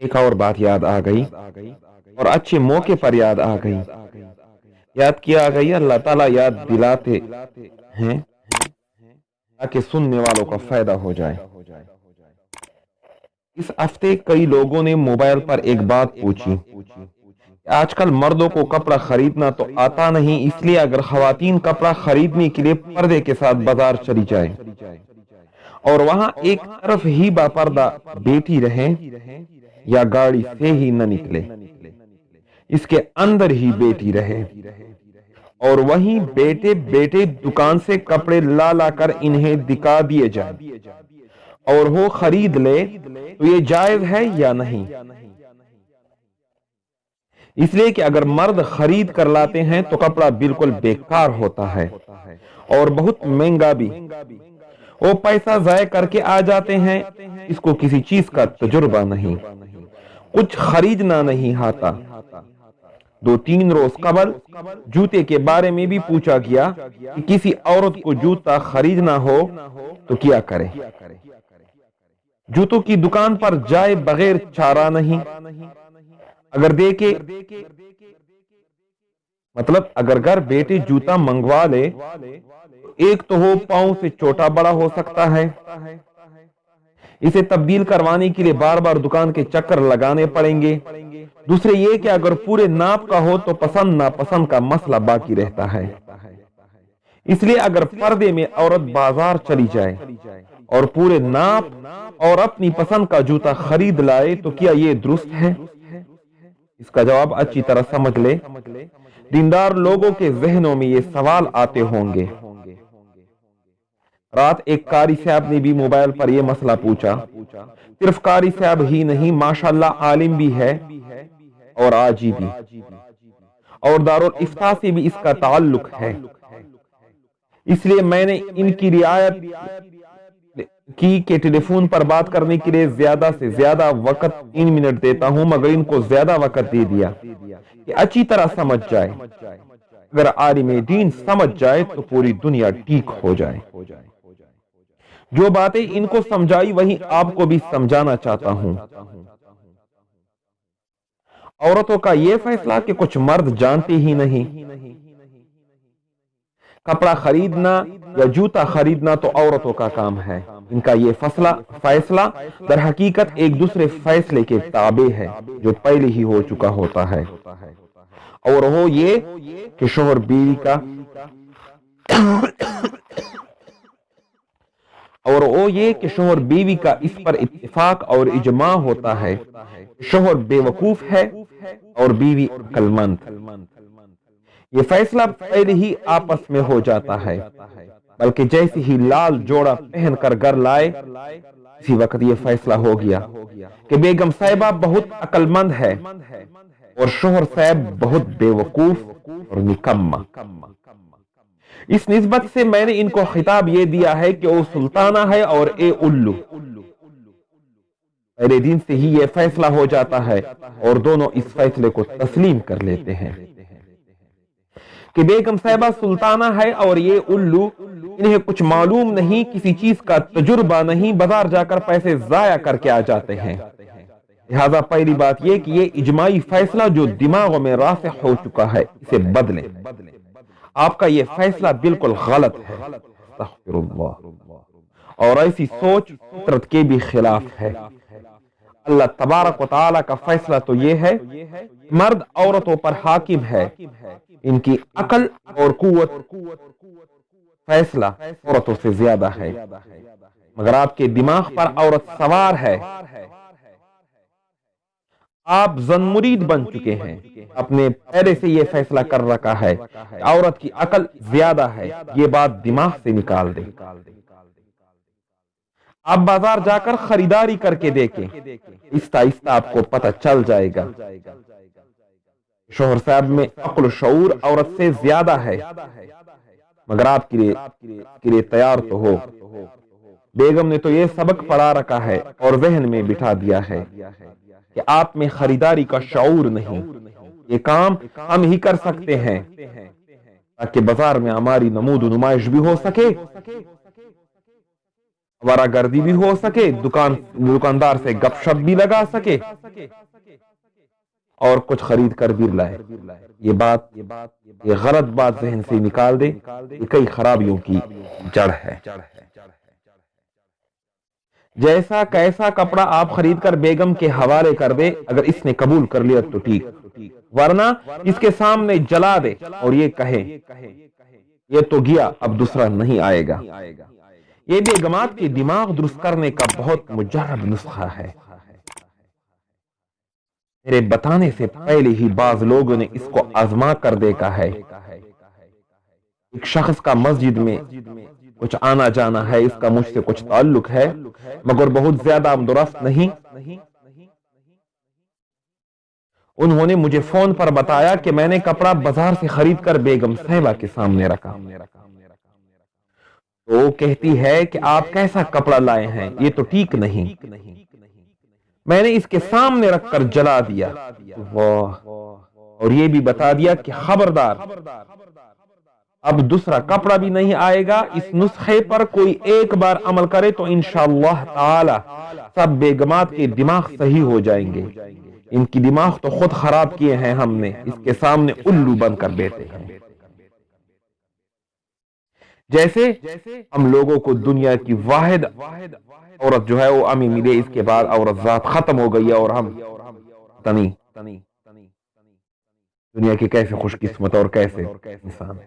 ایک اور بات یاد آ گئی اور اچھے موقع پر یاد آ گئی، یاد کیا آ گئی، اللہ تعالیٰ یاد دلاتے ہیں تاکہ سننے والوں کا فائدہ ہو جائے۔ اس ہفتے کئی لوگوں نے موبائل پر ایک بات پوچھی، آج کل مردوں کو کپڑا خریدنا تو آتا نہیں، اس لیے اگر خواتین کپڑا خریدنے کے لیے پردے کے ساتھ بازار چلی جائے اور وہاں ایک طرف ہی باپردہ بیٹھی رہے یا گاڑی سے ہی نہ نکلے، اس کے اندر ہی بیٹھی رہے اور وہیں بیٹے بیٹے دکان سے کپڑے لا لا کر انہیں دکھا دیے جائیں اور وہ خرید لے، تو یہ جائز ہے یا نہیں؟ اس لیے کہ اگر مرد خرید کر لاتے ہیں تو کپڑا بالکل بیکار ہوتا ہے اور بہت مہنگا بھی، وہ پیسہ ضائع کر کے آ جاتے ہیں، اس کو کسی چیز کا تجربہ نہیں، کچھ خریدنا نہیں آتا۔ 2-3 روز قبل جوتے کے بارے میں بھی پوچھا گیا کہ کسی عورت کو جوتا خریدنا ہو تو کیا کرے؟ جوتوں کی دکان پر جائے بغیر چارہ نہیں۔ اگر دیکھے مطلب اگر گھر بیٹے جوتا منگوا لے تو ایک تو وہ پاؤں سے چھوٹا بڑا ہو سکتا ہے، اسے تبدیل کروانے کے لیے بار بار دکان کے چکر لگانے پڑیں گے، دوسرے یہ کہ اگر پورے ناپ کا ہو تو پسند ناپسند کا مسئلہ باقی رہتا ہے۔ اس لیے اگر پردے میں عورت بازار چلی جائے اور پورے ناپ اور اپنی پسند کا جوتا خرید لائے تو کیا یہ درست ہے؟ اس کا جواب اچھی طرح سمجھ لے، دیندار لوگوں کے ذہنوں میں یہ سوال آتے ہوں گے۔ رات ایک قاری صاحب نے بھی موبائل پر یہ مسئلہ پوچھا، صرف قاری صاحب ہی نہیں، ماشاءاللہ عالم بھی ہے اور آجی بھی، اور دارالافتاء سے بھی اس کا تعلق ہے، اس لیے میں نے ان کی رعایت کی کہ ٹیلی فون پر بات کرنے کے لیے زیادہ سے زیادہ وقت 3 منٹ دیتا ہوں، مگر ان کو زیادہ وقت دے دیا کہ اچھی طرح سمجھ جائے، اگر عالم دین سمجھ جائے تو پوری دنیا ٹھیک ہو جائے۔ جو باتیں ان کو سمجھائی وہی آپ کو بھی سمجھانا چاہتا ہوں۔ عورتوں کا یہ فیصلہ کہ کچھ مرد جانتے ہی نہیں، کپڑا خریدنا یا جوتا خریدنا تو عورتوں کا کام ہے، ان کا یہ فیصلہ در حقیقت ایک دوسرے فیصلے کے تابع ہے جو پہلے ہی ہو چکا ہوتا ہے، اور وہ یہ کہ شوہر بیوی کا اس پر اتفاق اور اجماع ہوتا ہے، شوہر بے وقوف ہے اور بیوی عقل مند۔ یہ فیصلہ پہلے ہی آپس میں ہو جاتا ہے، بلکہ جیسے ہی لال جوڑا پہن کر گھر لائے اسی وقت یہ فیصلہ ہو گیا کہ بیگم صاحبہ بہت عقل مند ہے اور شوہر صاحب بہت بے وقوف اور نکما۔ اس نسبت سے میں نے ان کو خطاب یہ دیا ہے کہ وہ سلطانہ ہے اور اے الو۔ پہلے دن سے ہی یہ فیصلہ ہو جاتا ہے اور دونوں اس فیصلے کو تسلیم کر لیتے ہیں کہ بیگم صاحبہ سلطانہ ہے اور یہ الو، انہیں کچھ معلوم نہیں، کسی چیز کا تجربہ نہیں، بازار جا کر پیسے ضائع کر کے آ جاتے ہیں۔ لہذا پہلی بات یہ کہ یہ اجماعی فیصلہ جو دماغوں میں راسخ ہو چکا ہے اسے بدلیں، آپ کا یہ فیصلہ بالکل غلط ہے، استغفر اللہ، اور ایسی سوچ فطرت کے بھی خلاف ہے۔ اللہ تبارک و تعالی کا فیصلہ تو یہ ہے، مرد عورتوں پر حاکم ہے، ان کی عقل اور قوت فیصلہ عورتوں سے زیادہ ہے، مگر آپ کے دماغ پر عورت سوار ہے، آپ زن مرید بن چکے ہیں، اپنے پہلے سے یہ فیصلہ کر رکھا ہے کہ عورت کی عقل زیادہ ہے، یہ بات دماغ سے نکال دیں۔ آپ بازار جا کر خریداری کر کے دیکھیں، آہستہ آہستہ آپ کو پتہ چل جائے گا شوہر صاحب میں عقل و شعور عورت سے زیادہ ہے، مگر آپ کے لیے تیار تو ہو۔ بیگم نے تو یہ سبق پڑھا رکھا ہے اور ذہن میں بٹھا دیا ہے کہ آپ میں خریداری کا شعور نہیں، یہ کام ہم ہی کر سکتے ہیں تاکہ بازار میں ہماری نمود و نمائش بھی ہو سکے आवारा गर्दी भी हो सके, दुकानदार से गपशप भी लगा सके और कुछ खरीद कर भी लाए। ये गलत बात जहन से निकाल दे, ये कई खराबियों की जड़ है। जैसा कैसा कपड़ा आप खरीद कर बेगम के हवाले कर दे, अगर इसने कबूल कर लिया तो ठीक, वरना इसके सामने जला दे और ये कहे ये तो गया, अब दूसरा नहीं आएगा। ये बेगमात के दिमाग दुरुस्त करने का बहुत मुजर्रब नुस्खा है। मेरे बताने से पहले ही बाज लोगों ने इसको आजमा कर देखा है। एक शख्स का मस्जिद में कुछ आना जाना है, इसका मुझसे कुछ ताल्लुक है, मगर बहुत ज्यादा दुरुस्त नहीं। उन्होंने मुझे फोन पर बताया कि मैंने कपड़ा बाजार से खरीद कर बेगम साहिबा के सामने रखा। तो कहती है कि आप कैसा कपड़ा लाए हैं, ये तो ठीक नहीं। मैंने इसके सामने रखकर जला दिया। वाह! और ये भी बता दिया कि खबरदार, अब दूसरा कपड़ा भी नहीं आएगा। इस नुस्खे पर कोई एक बार अमल करे तो इंशाअल्लाह ताला सब बेगमात के दिमाग सही हो जाएंगे। इनकी दिमाग तो खुद खराब किए हैं हमने, इसके सामने उल्लू बनकर बैठे हैं। जैसे हम लोगों को दुनिया की वाहिद औरत जो है वो अमी मिले, इसके बाद औरत जात खत्म हो गई है और हम तनी दुनिया के कैसे खुशकिस्मत और कैसे इंसान।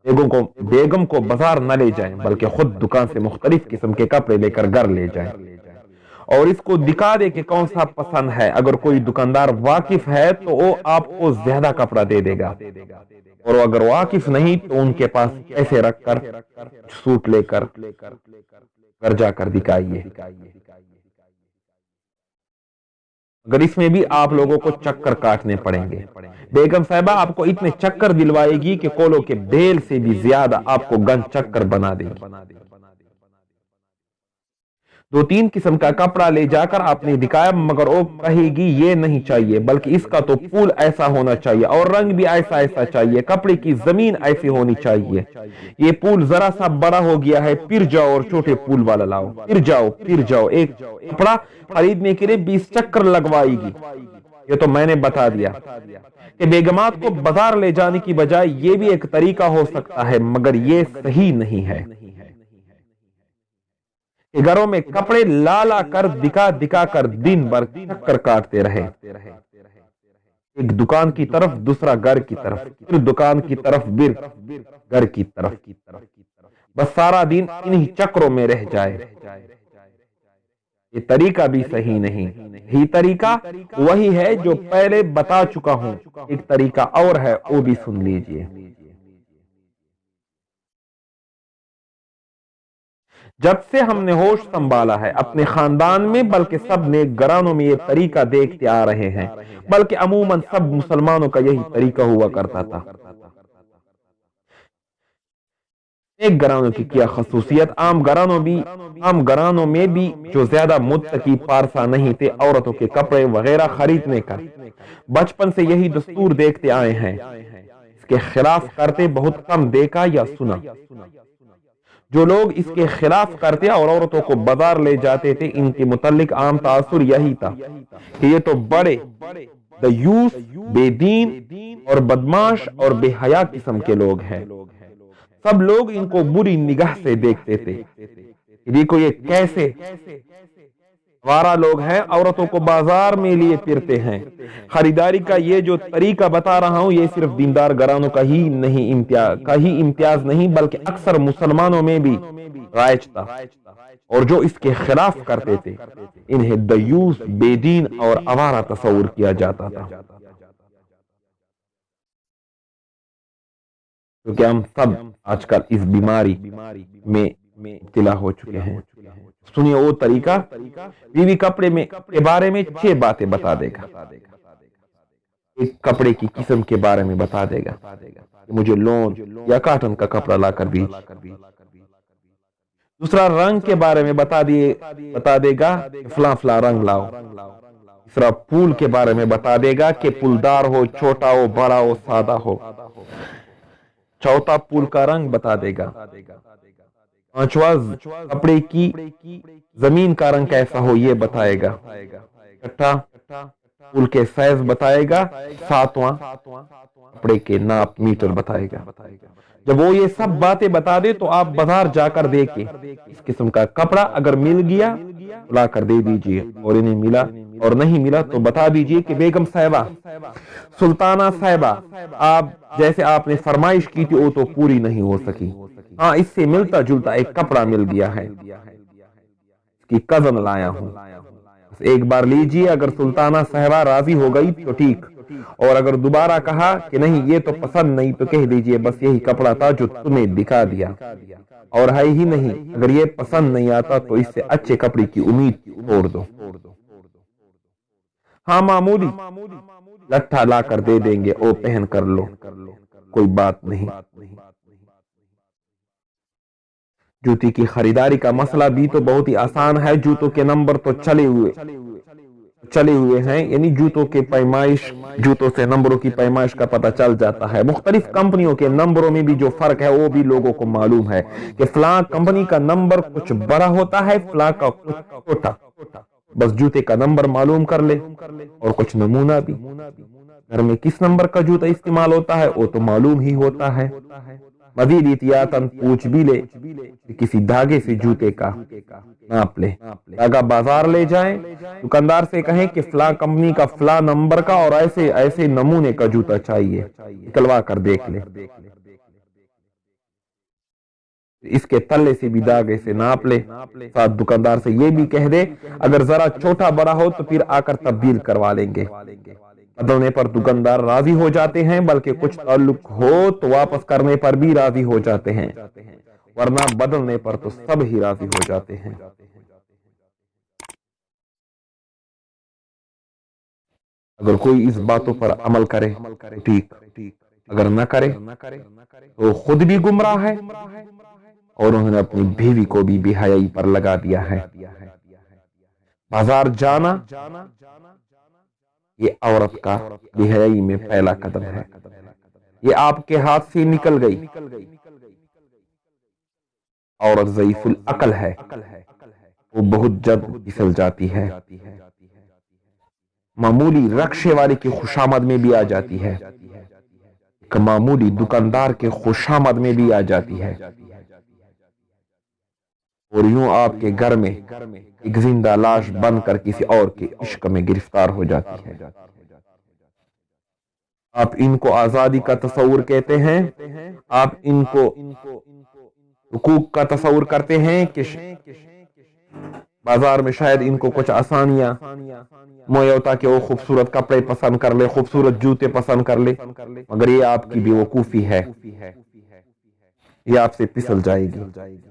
बेगम को बाजार न ले जाएं, बल्कि खुद दुकान से मुख्तलिफ किस्म के कपड़े लेकर घर ले जाएं और इसको दिखा दे कि कौन सा पसंद है। अगर कोई दुकानदार वाकिफ है तो वो आपको ज्यादा कपड़ा दे देगा, और अगर वाकिफ नहीं तो उनके पास ऐसे रखकर सूट लेकर घर जाकर दिखाइए। अगर इसमें भी आप लोगों को चक्कर काटने पड़ेंगे, बेगम साहिबा आपको इतने चक्कर दिलवाएगी कि कोलों के बेल से भी ज्यादा आपको गन चक्कर बना देगी। 2-3 किस्म का कपड़ा ले जाकर आपने दिखाया, मगर वो कहेगी ये नहीं चाहिए, बल्कि इसका तो फूल ऐसा होना चाहिए और रंग भी ऐसा ऐसा चाहिए, कपड़े की जमीन ऐसी होनी चाहिए, ये फूल जरा सा बड़ा हो गया है, फिर जाओ और छोटे फूल वाला लाओ, फिर जाओ। एक कपड़ा खरीदने के लिए 20 चक्कर लगवाएगी। ये तो मैंने बता दिया कि बेगमात को बाजार ले जाने की बजाय ये भी एक तरीका हो सकता है, मगर ये सही नहीं है। घरों में कपड़े ला कर दिखा कर दिन भर चक्कर काटते रहे, एक दुकान की तरफ, दूसरा घर की तरफ, फिर दुकान की तरफ, फिर घर की तरफ, बस सारा दिन इन्हीं चक्रों में रह जाए। ये तरीका भी सही नहीं। ही तरीका वही है जो पहले बता चुका हूं। एक तरीका और है, वो भी सुन लीजिए। जब से हमने होश संभाला है अपने खानदान में, बल्कि सब नेक घरानों में ये तरीका देखते आ रहे हैं, बल्कि अमूमन सब मुसलमानों का यही तरीका हुआ करता था। नेक घरानों की क्या खसूसियत, आम घरानों में भी जो ज्यादा मुत्तकी पारसा नहीं थे, औरतों के कपड़े वगैरह खरीदने का बचपन से यही दस्तूर देखते आए हैं। इसके खिलाफ करते बहुत कम देखा या सुना। जो लोग इसके खिलाफ करते और औरतों को बाजार ले जाते थे, इनके मुतालिक आम तासुर यही था कि ये तो बड़े दयूस, बेदीन और बदमाश और बेहया किस्म के लोग हैं। सब लोग इनको बुरी निगाह से देखते थे। देखो ये कैसे आवारा लोग हैं, औरतों को बाजार में लिए फिरते हैं। खरीदारी का ये जो तरीका बता रहा हूं, ये सिर्फ दीनदार घरानों का ही इम्तियाज नहीं, बल्कि अक्सर मुसलमानों में भी राइज था। और जो इसके खिलाफ करते थे, इन्हें दयूस, बेदीन और आवारा तस्वुर किया जाता था। क्योंकि हम सब आजकल इस बीमारी में इब्तिला हो चुके हैं। सुनिए वो तरीका, बीवी कपड़े में के बारे में 6 बातें बता देगा। एक कपड़े की किस्म के बारे में बता देगा कि मुझे लोन या कॉटन का कपड़ा लाकर बीच। दूसरा, रंग के बारे में बता देगा फला फला रंग लाओ। तीसरा, फूल के बारे में बता देगा कि फूलदार हो, छोटा हो, बड़ा हो, सादा हो। चौथा, फूल का रंग बता देगा। पांचवा कपड़े की जमीन का रंग कैसा हो ये बताएगा। छठा फूल के साइज बताएगा। सातवां कपड़े के नाप मीटर बताएगा। जब वो ये सब बातें बता दे तो आप बाजार जाकर देखें इस किस्म का कपड़ा अगर मिल गया ला कर दे दीजिए, और इन्हें मिला और नहीं मिला तो बता दीजिए कि बेगम साहिबा, सुल्ताना साहिबा, आप जैसे आपने फरमाइश की थी वो तो पूरी नहीं हो सकी। हाँ, इससे मिलता जुलता एक कपड़ा मिल गया है, इसकी कजन लाया हूं, एक बार लीजिए। अगर सुल्ताना साहिबा राजी हो गई तो ठीक, और अगर दोबारा कहा कि नहीं ये तो पसंद नहीं तो कह दीजिए बस यही कपड़ा था जो तुम्हें दिखा दिया, और है ही नहीं। अगर ये पसंद नहीं आता तो इससे अच्छे कपड़े की उम्मीद छोड़ दो। हाँ, मामूली लट्ठा ला कर दे देंगे, ओ पहन कर लो, कोई बात नहीं। जूती की खरीदारी का मसला भी तो बहुत ही आसान है। जूतों के नंबर तो चले हुए हैं, यानी जूतों के पैमाइश, जूतों से नंबरों की पैमाइश का पता चल जाता है। मुख्तलिफ कंपनियों के नंबरों में भी जो फर्क है वो भी लोगों को मालूम है कि फलां कंपनी का नंबर कुछ बड़ा होता है, फलां का कुछ छोटा। बस जूते का नंबर मालूम कर ले और कुछ नमूना भी। घर में किस नंबर का जूता इस्तेमाल होता है वो तो मालूम ही होता है। मजीद एहतियातन पूछ भी ले कि किसी धागे से जूते का नाप ले। धागा बाजार ले जाएं, दुकानदार से कहें कि फलां कंपनी का फलां नंबर का और ऐसे ऐसे नमूने का जूता चाहिए, निकलवा कर देख ले। इसके तल्ले से भी धागे से नाप ले। साथ दुकानदार से ये भी कह दे अगर जरा छोटा बड़ा हो तो फिर आकर तब्दील करवा लेंगे। बदलने पर दुकानदार राजी हो जाते हैं, बल्कि कुछ ताल्लुक हो तो वापस करने पर भी राजी हो जाते हैं, वरना बदलने पर तो सब ही राजी हो जाते हैं। अगर कोई इस बातों पर अमल करे तो ठीक, अगर न करे तो खुद भी गुमराह है और उन्होंने अपनी बीवी को भी बेहयाई पर लगा दिया है। बाजार जाना ये औरत का बेहयाई में पहला कदम है। ये आपके हाथ से निकल गई, औरत ज़ईफुल अकल है, वो बहुत जल्द फिसल जाती है। मामूली रक्शे वाले की खुशामद में भी आ जाती है, मामूली दुकानदार के खुशामद में भी आ जाती है, और यूं आपके घर में एक जिंदा लाश बनकर किसी और के इश्क में गिरफ्तार हो जाती है। आप इनको आजादी का तस्वुर कहते हैं, आप इनको हुकूक का तस्वुर करते हैं कि बाजार में शायद इनको कुछ आसानियां मुयत्ता के वो खूबसूरत कपड़े पसंद कर ले, खूबसूरत जूते पसंद कर ले, मगर ये आपकी बेवकूफी है, ये आपसे फिसल जाएगी।